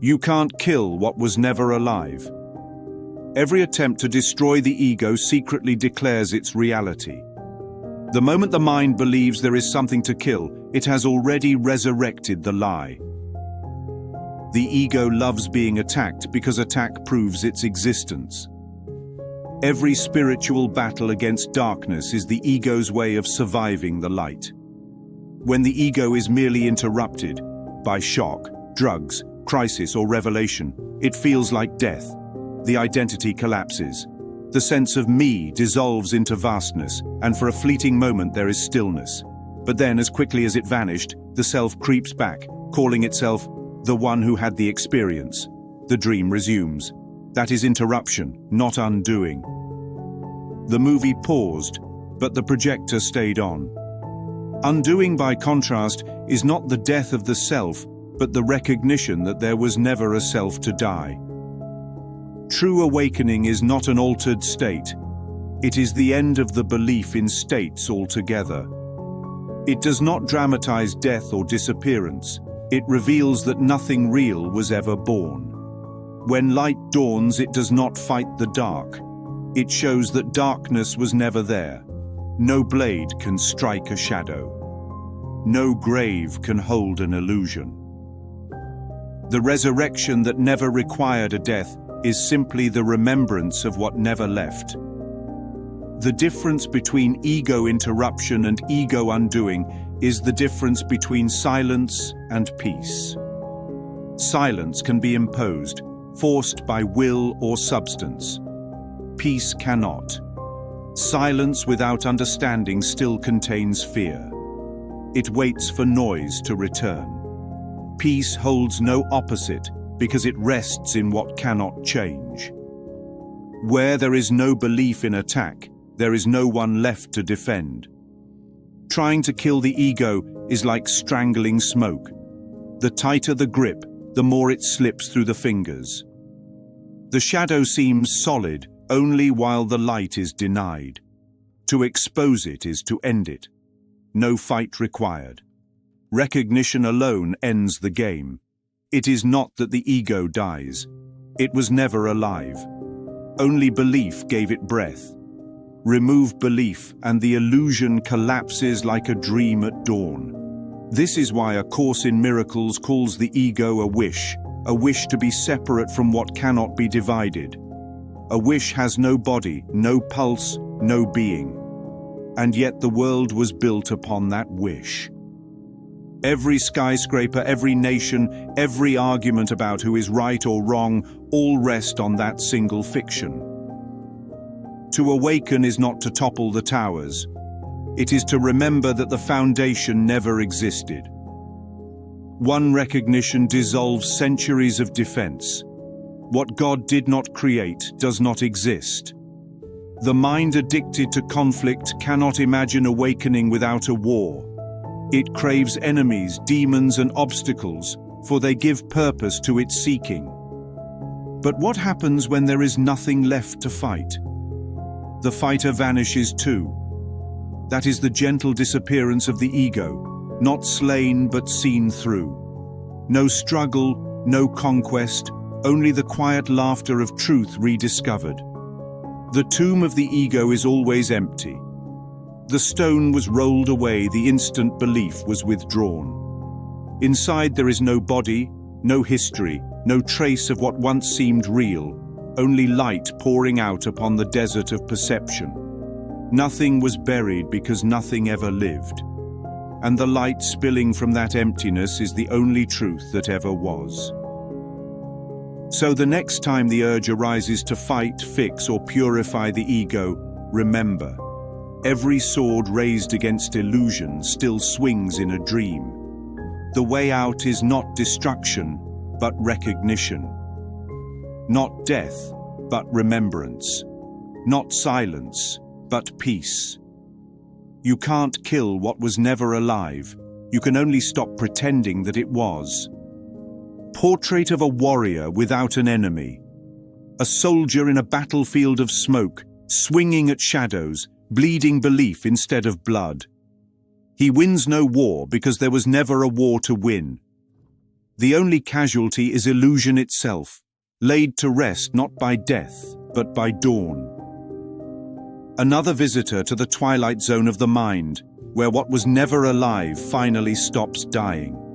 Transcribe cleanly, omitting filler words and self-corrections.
You can't kill what was never alive. Every attempt to destroy the ego secretly declares its reality. The moment the mind believes there is something to kill, it has already resurrected the lie. The ego loves being attacked because attack proves its existence. Every spiritual battle against darkness is the ego's way of surviving the light. When the ego is merely interrupted by shock, drugs, crisis, or revelation, it feels like death. The identity collapses. The sense of me dissolves into vastness, and for a fleeting moment there is stillness. But then, as quickly as it vanished, the self creeps back, calling itself the one who had the experience. The dream resumes. That is interruption, not undoing. The movie paused, but the projector stayed on. Undoing, by contrast, is not the death of the self, but the recognition that there was never a self to die. True awakening is not an altered state. It is the end of the belief in states altogether. It does not dramatize death or disappearance. It reveals that nothing real was ever born. When light dawns, it does not fight the dark. It shows that darkness was never there. No blade can strike a shadow. No grave can hold an illusion. The resurrection that never required a death is simply the remembrance of what never left. The difference between ego interruption and ego undoing is the difference between silence and peace. Silence can be imposed, forced by will or substance. Peace cannot. Silence without understanding still contains fear. It waits for noise to return. Peace holds no opposite because it rests in what cannot change. Where there is no belief in attack, there is no one left to defend. Trying to kill the ego is like strangling smoke. The tighter the grip, the more it slips through the fingers. The shadow seems solid only while the light is denied. To expose it is to end it. No fight required. Recognition alone ends the game. It is not that the ego dies. It was never alive. Only belief gave it breath. Remove belief and the illusion collapses like a dream at dawn. This is why A Course in Miracles calls the ego a wish to be separate from what cannot be divided. A wish has no body, no pulse, no being. And yet the world was built upon that wish. Every skyscraper, every nation, every argument about who is right or wrong, all rest on that single fiction. To awaken is not to topple the towers. It is to remember that the foundation never existed. One recognition dissolves centuries of defense. What God did not create does not exist. The mind addicted to conflict cannot imagine awakening without a war. It craves enemies, demons, and obstacles, for they give purpose to its seeking. But what happens when there is nothing left to fight? The fighter vanishes too. That is the gentle disappearance of the ego, not slain but seen through. No struggle, no conquest, only the quiet laughter of truth rediscovered. The tomb of the ego is always empty. The stone was rolled away the instant belief was withdrawn. Inside there is no body, no history, no trace of what once seemed real, only light pouring out upon the desert of perception. Nothing was buried because nothing ever lived. And the light spilling from that emptiness is the only truth that ever was. So the next time the urge arises to fight, fix, or purify the ego, remember, every sword raised against illusion still swings in a dream. The way out is not destruction, but recognition. Not death, but remembrance. Not silence, but peace. You can't kill what was never alive. You can only stop pretending that it was. Portrait of a warrior without an enemy. A soldier in a battlefield of smoke, swinging at shadows, bleeding belief instead of blood. He wins no war because there was never a war to win. The only casualty is illusion itself, laid to rest not by death, but by dawn. Another visitor to the twilight zone of the mind, where what was never alive finally stops dying.